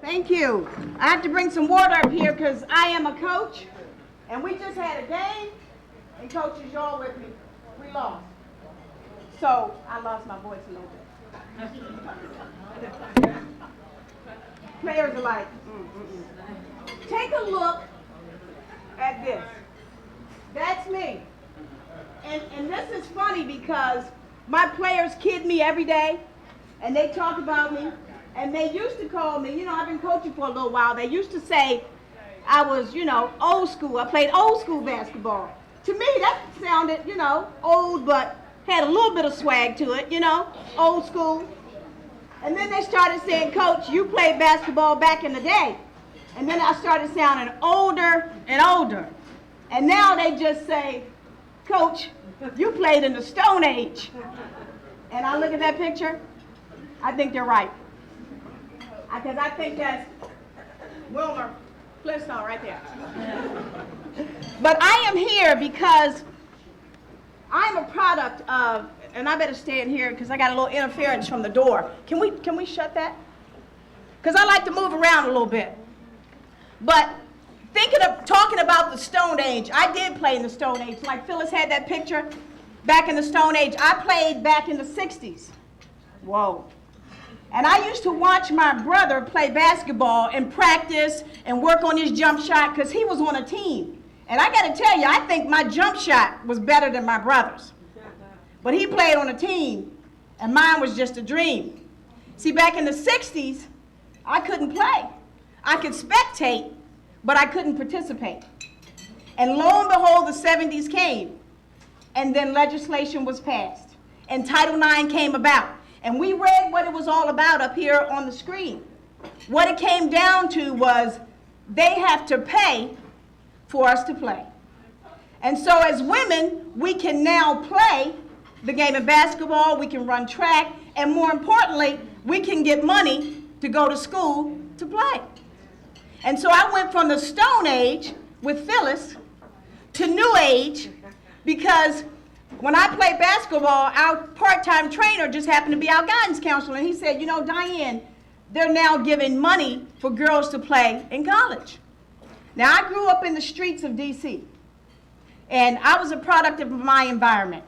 Thank you. I have to bring some water up here because I am a coach, and we just had a game, and coaches, y'all with me, we lost. So I lost my voice a little bit. Players are like, Take a look at this. That's me. And this is funny because my players kid me every day, and they talk about me. And they used to call me, I've been coaching for a little while. They used to say I was, old school. I played old school basketball. To me, that sounded, old, but had a little bit of swag to it, old school. And then they started saying, Coach, you played basketball back in the day. And then I started sounding older and older. And now they just say, Coach, you played in the Stone Age. And I look at that picture, I think they're right. Because I think that's Wilmer Flintstone right there. But I am here because I'm a product of, and I better stand here because I got a little interference from the door. Can we shut that? Because I like to move around a little bit. But talking about the Stone Age, I did play in the Stone Age. Like Phyllis had that picture back in the Stone Age. I played back in the 60s. Whoa. And I used to watch my brother play basketball and practice and work on his jump shot because he was on a team. And I got to tell you, I think my jump shot was better than my brother's. But he played on a team, and mine was just a dream. See, back in the 60s, I couldn't play. I could spectate, but I couldn't participate. And lo and behold, the 70s came, and then legislation was passed, and Title IX came about. And we read what it was all about up here on the screen. What it came down to was they have to pay for us to play. And so as women, we can now play the game of basketball, we can run track, and more importantly, we can get money to go to school to play. And so I went from the Stone Age with Phyllis to New Age because when I played basketball, our part-time trainer just happened to be our guidance counselor, and he said, Diane, they're now giving money for girls to play in college. Now, I grew up in the streets of D.C., and I was a product of my environment,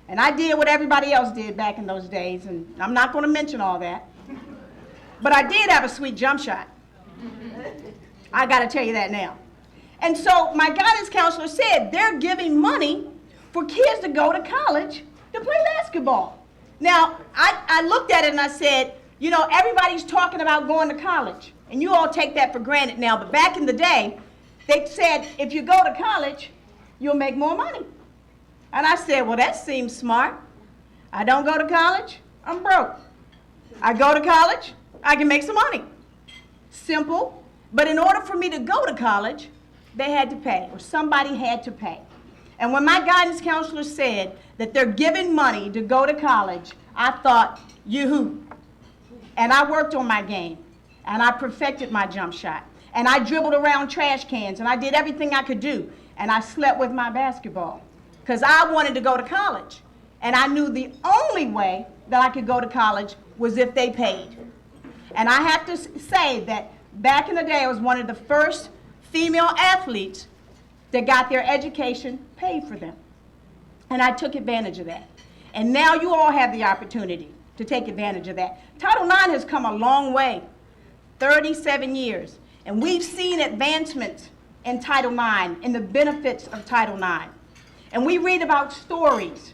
and I did what everybody else did back in those days, and I'm not going to mention all that, but I did have a sweet jump shot. I got to tell you that now. And so my guidance counselor said they're giving money for kids to go to college to play basketball. Now, I looked at it and I said, everybody's talking about going to college, and you all take that for granted now, but back in the day, they said, if you go to college, you'll make more money. And I said, well, that seems smart. I don't go to college, I'm broke. I go to college, I can make some money. Simple, but in order for me to go to college, they had to pay, or somebody had to pay. And when my guidance counselor said that they're giving money to go to college, I thought, yoo-hoo. And I worked on my game, and I perfected my jump shot, and I dribbled around trash cans, and I did everything I could do, and I slept with my basketball because I wanted to go to college. And I knew the only way that I could go to college was if they paid. And I have to say that back in the day, I was one of the first female athletes that got their education paid for them. And I took advantage of that. And now you all have the opportunity to take advantage of that. Title IX has come a long way, 37 years. And we've seen advancements in Title IX and the benefits of Title IX. And we read about stories.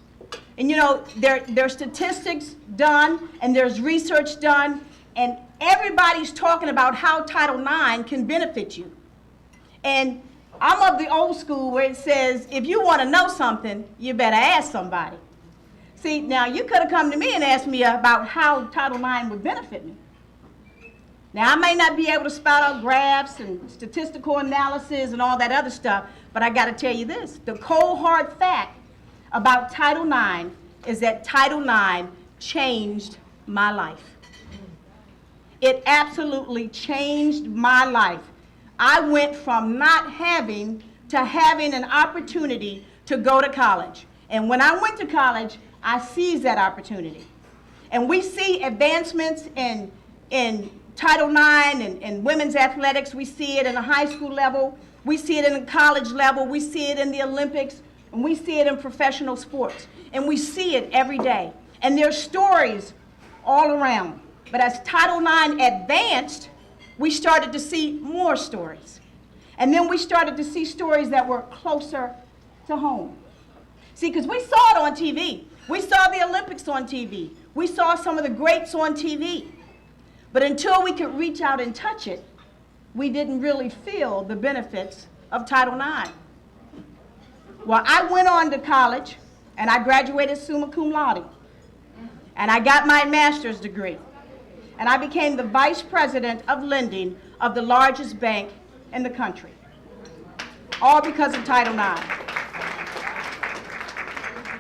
And there's statistics done and there's research done, and everybody's talking about how Title IX can benefit you. And I'm of the old school where it says, if you want to know something, you better ask somebody. See, now you could have come to me and asked me about how Title IX would benefit me. Now, I may not be able to spout out graphs and statistical analysis and all that other stuff, but I got to tell you this. The cold, hard fact about Title IX is that Title IX changed my life. It absolutely changed my life. I went from not having to having an opportunity to go to college. And when I went to college, I seized that opportunity. And we see advancements in Title IX and women's athletics. We see it in the high school level. We see it in the college level. We see it in the Olympics. And we see it in professional sports. And we see it every day. And there's stories all around. But as Title IX advanced, we started to see more stories. And then we started to see stories that were closer to home. See, because we saw it on TV. We saw the Olympics on TV. We saw some of the greats on TV. But until we could reach out and touch it, we didn't really feel the benefits of Title IX. Well, I went on to college, and I graduated summa cum laude. And I got my master's degree. And I became the vice president of lending of the largest bank in the country. All because of Title IX.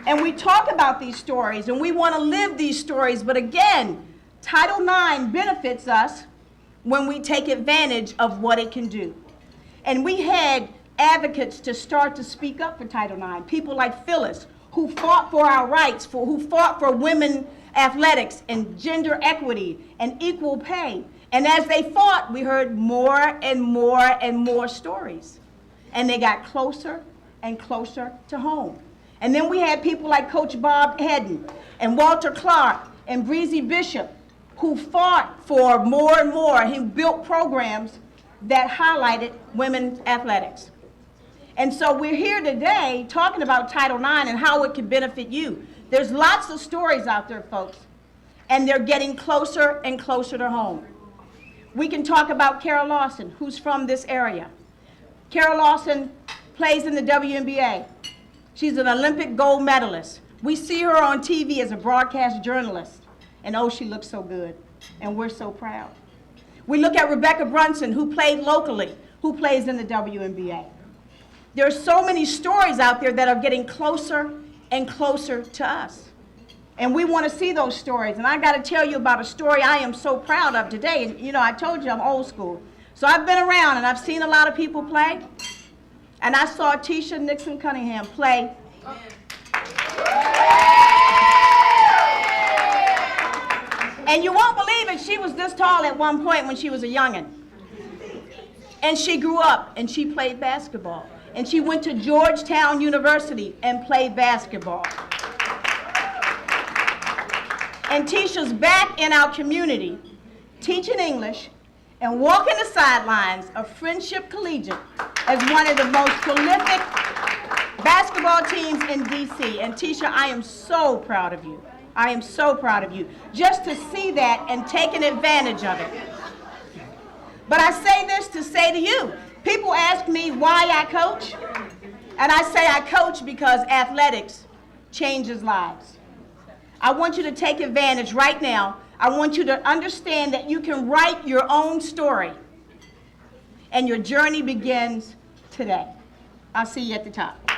And we talk about these stories, and we want to live these stories, but again, Title IX benefits us when we take advantage of what it can do. And we had advocates to start to speak up for Title IX, people like Phyllis, who fought for our rights, who fought for women athletics and gender equity and equal pay. And as they fought, we heard more and more and more stories. And they got closer and closer to home. And then we had people like Coach Bob Hedden and Walter Clark and Breezy Bishop, who fought for more and more. He built programs that highlighted women's athletics. And so we're here today talking about Title IX and how it can benefit you. There's lots of stories out there, folks, and they're getting closer and closer to home. We can talk about Kara Lawson, who's from this area. Kara Lawson plays in the WNBA. She's an Olympic gold medalist. We see her on TV as a broadcast journalist, and oh, she looks so good, and we're so proud. We look at Rebecca Brunson, who played locally, who plays in the WNBA. There are so many stories out there that are getting closer and closer to us. And we want to see those stories. And I got to tell you about a story I am so proud of today. And you know, I told you I'm old school. So I've been around and I've seen a lot of people play. And I saw Tisha Nixon Cunningham play. And you won't believe it, she was this tall at one point when she was a youngin'. And she grew up and she played basketball. And she went to Georgetown University and played basketball. And Tisha's back in our community, teaching English and walking the sidelines of Friendship Collegiate as one of the most prolific basketball teams in DC. And Tisha, I am so proud of you. I am so proud of you. Just to see that and taking advantage of it. But I say this to say to you, people ask me why I coach, and I say I coach because athletics changes lives. I want you to take advantage right now. I want you to understand that you can write your own story, and your journey begins today. I'll see you at the top.